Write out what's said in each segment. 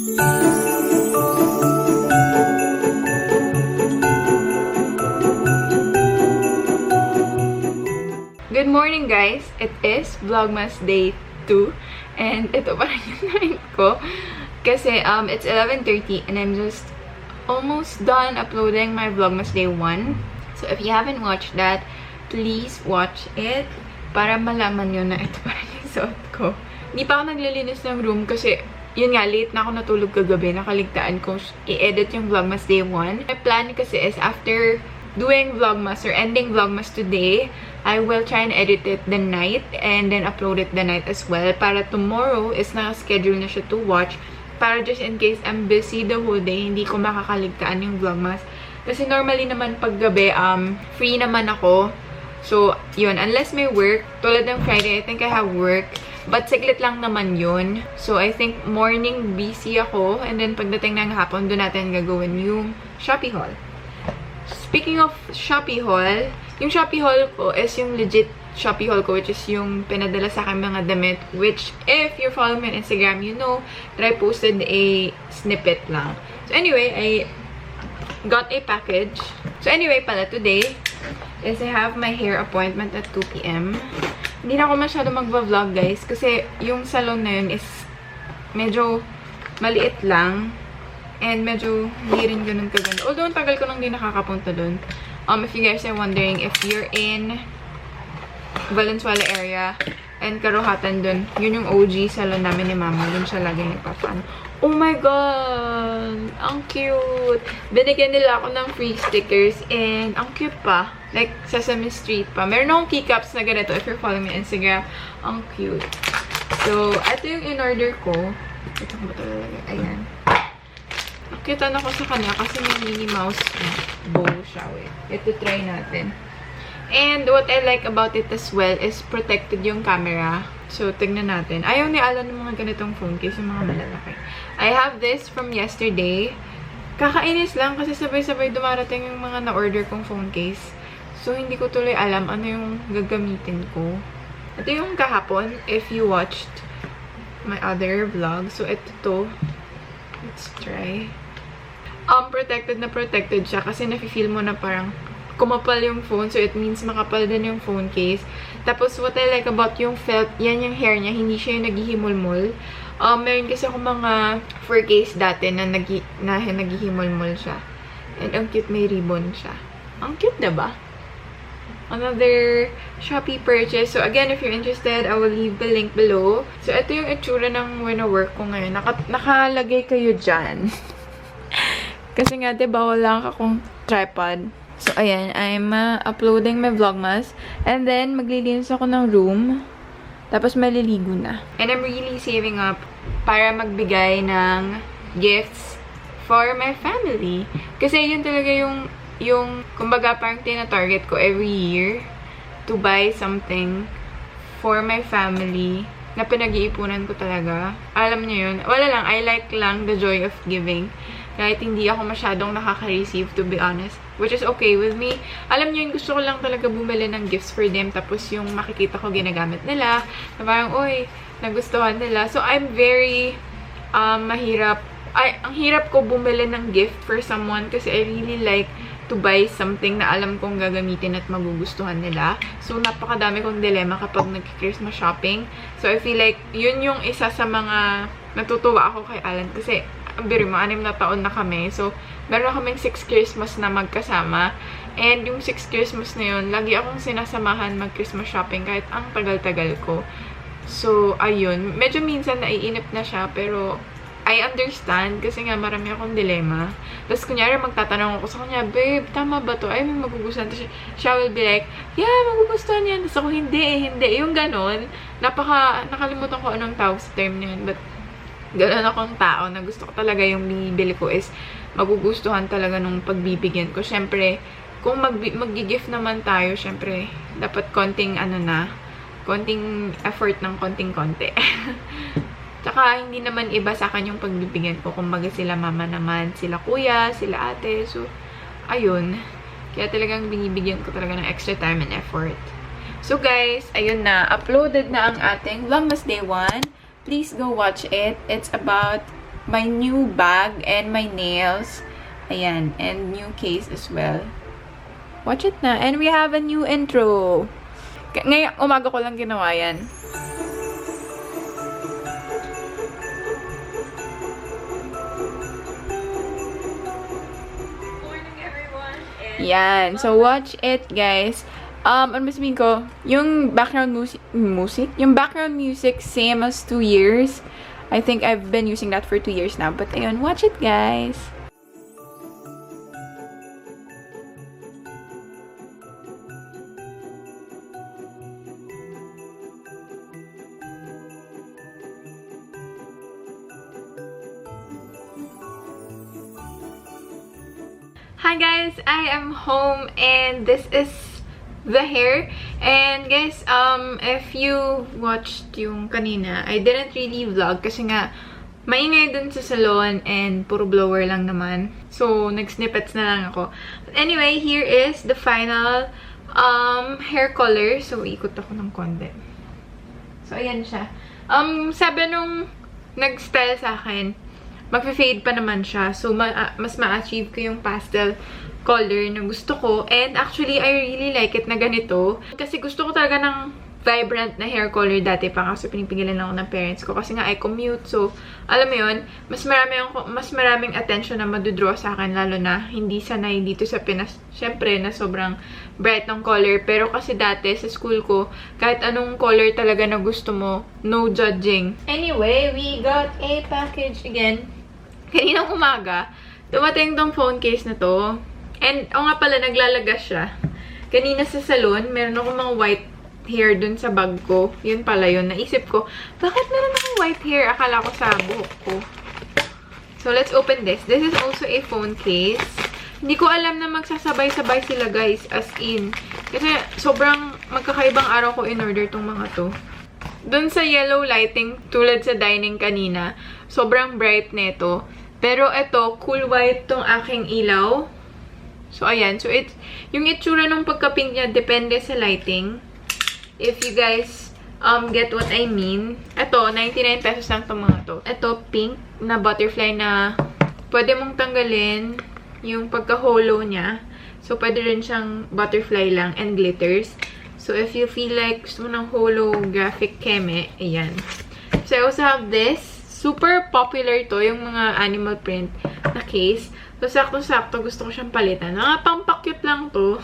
Good morning guys! It is Vlogmas Day 2 and ito pa rin yung night ko kasi it's 11:30 and I'm just almost done uploading my Vlogmas Day 1. So if you haven't watched that, please watch it para malaman nyo na ito pa rin yung suot ko. Hindi pa ako naglilinis ng room kasi yun nga, late na ako natulog kagabi. Nakaligtaan ko i-edit yung Vlogmas Day 1. My plan kasi is after doing Vlogmas or ending Vlogmas today, I will try and edit it the night and then upload it the night as well. Para tomorrow is naka-schedule na siya to watch. Para just in case I'm busy the whole day, hindi ko makakaligtaan yung Vlogmas. Kasi normally naman pag gabi, free naman ako. So, yun. Unless may work, tulad ng Friday, I think I have work. But saglit lang naman yun. So, I think morning busy ako. And then pagdating ng hapon, doon natin gagawin yung Shopee haul. Speaking of Shopee haul, yung Shopee haul ko is yung legit Shopee haul ko, which is yung pinadala sa akin mga damit, which if you're following me on Instagram, you know that I posted a snippet lang. So anyway, I got a package. So anyway pala, today is I have my hair appointment at 2 PM. Hindi na ako masyado magva-vlog guys, kasi yung salon na yun is medyo maliit lang. And medyo hindi rin ganun kaganda. Although, ang tagal ko nang din nakakapunta dun. If you guys are wondering, if you're in Valencia area and Karuhatan dun, yun yung OG salon namin ni Mama. Dun siya lagi nagpapan. Oh my God! Ang cute! Binigyan nila ako ng free stickers and ang cute pa. Like, Sesame Street pa. Meron akong keycaps na ganito if you're following me on Instagram. Ang cute. So, ito yung in-order ko. Ito ba talaga? Ayan. Nakitan ako sa kanya kasi may Minnie Mouse bow siya. Ito try natin. And what I like about it as well is protected yung camera. So, tignan natin. Ayaw ni Alan ng mga ganitong phone case, yung mga malalaki. I have this from yesterday. Kakainis lang kasi sabay-sabay dumarating yung mga na-order kong phone case. So, hindi ko tuloy alam ano yung gagamitin ko. Ito yung kahapon, if you watched my other vlog. So, ito to. Let's try. Protected na protected siya kasi nafe-feel mo na parang kumapal yung phone. So, it means makapal din yung phone case. Tapos, what I like about yung felt, yan yung hair niya. Hindi siya yung naghihimulmul. Meron kasi ako mga fur case dati na naghihimulmul siya. And ang cute, may ribbon siya. Ang cute, diba? Another Shopee purchase. So, again, if you're interested, I will leave the link below. So, ito yung itsura ng wino-work ko ngayon. Nakalagay kayo dyan. Kasi nga, diba, wala akong tripod. So, ayan, I'm uploading my Vlogmas. And then, maglilinis ako ng room. Tapos, maliligo na. And I'm really saving up para magbigay ng gifts for my family. Kasi yun talaga yung kumbaga, parang tina-target ko every year to buy something for my family na pinag-iipunan ko talaga. Alam niyo yun. Wala lang. I like lang the joy of giving. Kahit hindi ako masyadong nakaka-receive, to be honest. Which is okay with me. Alam niyo yun, gusto ko lang talaga bumili ng gifts for them. Tapos yung makikita ko ginagamit nila. Na parang, uy, nagustuhan nila. So, I'm very mahirap. Ang hirap ko bumili ng gift for someone kasi I really like to buy something na alam kong gagamitin at magugustuhan nila. So, napakadami kong dilemma kapag nag-Christmas shopping. So, I feel like yun yung isa sa mga natutuwa ako kay Alan. Kasi, ang biro mo, 6 na taon na kami. So, meron kaming 6 Christmas na magkasama. And yung 6 Christmas na yun, lagi akong sinasamahan mag-Christmas shopping kahit ang tagal-tagal ko. So, ayun. Medyo minsan naiinip na siya, pero I understand kasi nga marami akong dilema. Tapos kunyari magtatanong ako sa kanya, babe, tama ba to? Ay, may magugustuhan. Tapos siya will be like, yeah, magugustuhan yan. Tapos ako, hindi. Yung ganon, nakalimutan ko anong tawag sa term na yun. But, ganon akong tao na gusto ko talaga yung binibili ko is magugustuhan talaga nung pagbibigyan ko. Siyempre, kung mag-gift naman tayo, siyempre, dapat konting konting effort ng konting-konti. Tsaka, hindi naman iba sa akin yung pagbibigyan ko. Kumbaga sila mama naman, sila kuya, sila ate. So, ayun. Kaya talagang binibigyan ko talaga ng extra time and effort. So, guys, ayun na. Uploaded na ang ating Vlogmas Day 1. Please go watch it. It's about my new bag and my nails. Ayan, and new case as well. Watch it na. And we have a new intro. Ngayong umaga ko lang ginawa yan. Good morning, everyone. Yan. So, watch it, guys. Ano ba sabihin ko? Yung background music? Yung background music, same as 2 years. I think I've been using that for 2 years now. But, ayun, watch it, guys. Hi guys, I am home and this is the hair. And guys, if you watched yung kanina, I didn't really vlog kasi nga maingay dun sa salon and puro blower lang naman. So, nag-snippets na lang ako. But anyway, here is the final hair color. So, ikot ako ng konti. So, ayan siya. Sabi nung nag-style sa akin, magfe-fade pa naman siya. So, mas ma-achieve ko yung pastel color na gusto ko. And actually, I really like it na ganito. Kasi gusto ko talaga ng vibrant na hair color dati pa. Kasi pinipigilan lang ako ng parents ko. Kasi nga, I commute. So, alam mo yun, mas maraming attention na madudraw sa akin. Lalo na, hindi sanay dito sa Pinas. Siyempre, na sobrang bright ng color. Pero kasi dati, sa school ko, kahit anong color talaga na gusto mo, no judging. Anyway, we got a package again. Kaninang umaga, dumating tong phone case na to. And, nga pala, naglalagas siya. Kanina sa salon, meron akong mga white hair dun sa bag ko. Yun pala yun. Naisip ko, bakit meron akong white hair? Akala ko sa buhok ko. So, let's open this. This is also a phone case. Hindi ko alam na magsasabay-sabay sila, guys. As in. Kasi, sobrang magkakaibang araw ko in order tong mga to. Dun sa yellow lighting, tulad sa dining kanina, sobrang bright nito. Pero ito, cool white tong aking ilaw. So, ayan. So, yung itsura ng pagka-pink niya, depende sa lighting. If you guys get what I mean. Ito, 99 pesos lang itong mga to. Ito, pink na butterfly na pwede mong tanggalin yung pagka-hollow niya. So, pwede rin siyang butterfly lang and glitters. So, if you feel like gusto mo ng holographic keme, ayan. So, I also have this. Super popular to, yung mga animal print na case. So, sakto-sakto, gusto ko siyang palitan. Pang-pakyut lang to.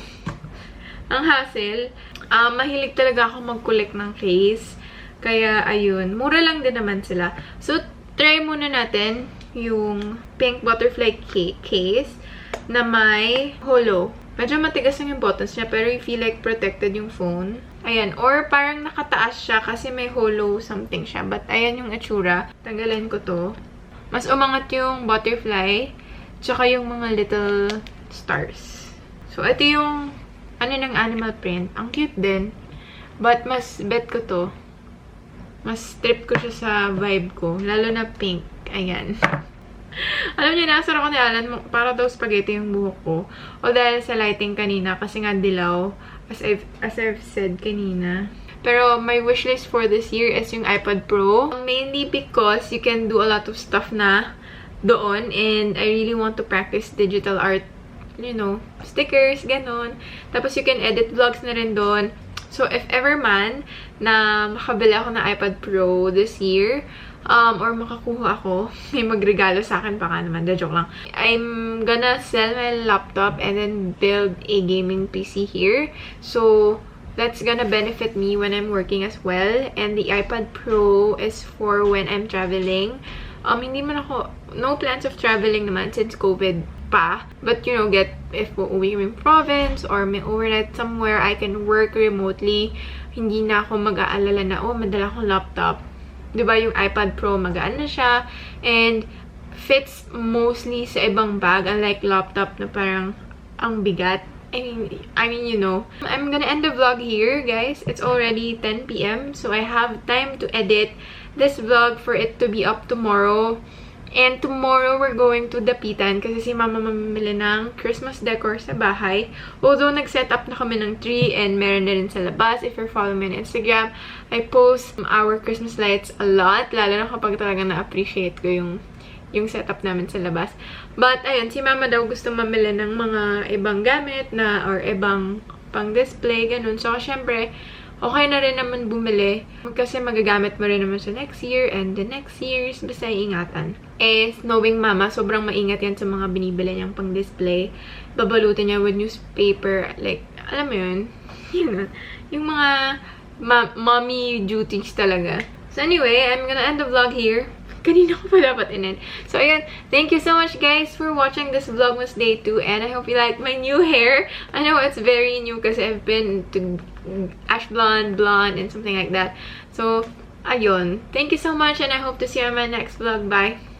Ang hassle. Mahilig talaga ako mag-collect ng case. Kaya, ayun. Mura lang din naman sila. So, try muna natin yung pink butterfly case na may hollow. Medyo matigas lang yung buttons niya, pero you feel like protected yung phone. Ayan. Or parang nakataas siya kasi may hollow something siya. But ayan yung itsura. Tanggalin ko to. Mas umangat yung butterfly. Tsaka yung mga little stars. So, ito yung ng animal print. Ang cute din. But mas bet ko to. Mas trip ko siya sa vibe ko. Lalo na pink. Ayan. Alam niyo, nasara ko ni Alan, para daw spaghetti yung buhok ko. O dahil sa lighting kanina, kasi nga dilaw, as I've said kanina. Pero my wishlist for this year is yung iPad Pro. Mainly because you can do a lot of stuff na doon. And I really want to practice digital art. You know, stickers, ganon. Tapos you can edit vlogs na rin doon. So if ever man na makabili ako ng iPad Pro this year, or makakuha ako, may magregalo sa akin, baka naman, joke lang. I'm gonna sell my laptop and then build a gaming PC here. So, that's gonna benefit me when I'm working as well. And the iPad Pro is for when I'm traveling. Hindi man ako, no plans of traveling naman since COVID pa. But, you know, if uuwi kami province or may overnight somewhere, I can work remotely. Hindi na ako mag-aalala na, madala akong laptop. Diba, yung iPad Pro, magaan na siya. And, fits mostly sa ibang bag. Unlike laptop na parang ang bigat. I mean, you know. I'm gonna end the vlog here, guys. It's already 10 PM. So, I have time to edit this vlog for it to be up tomorrow. And tomorrow, we're going to Dapitan kasi si Mama mamimili ng Christmas decor sa bahay. Although, nag-set up na kami ng tree and meron na rin sa labas. If you're following me on Instagram, I post our Christmas lights a lot. Lalo na kapag talaga na-appreciate ko yung yung setup namin sa labas. But, ayun, si mama daw gusto mamili ng mga ibang gamit na, or ibang pang-display, ganun. So, syempre, okay na rin naman bumili. Kasi magagamit mo rin naman sa next year and the next years. Basta ingatan. Eh, knowing mama, sobrang maingat yan sa mga binibili niyang pang-display. Babalutin niya with newspaper. Like, alam mo yun? Yun. Yung mga mommy duties talaga. So anyway, I'm gonna end the vlog here. Kanina ko pa dapat in-end. So ayun, thank you so much guys for watching this Vlogmas Day 2. And I hope you like my new hair. I know it's very new kasi I've been to ash blonde, blonde, and something like that. So, ayun. Thank you so much and I hope to see you on my next vlog. Bye!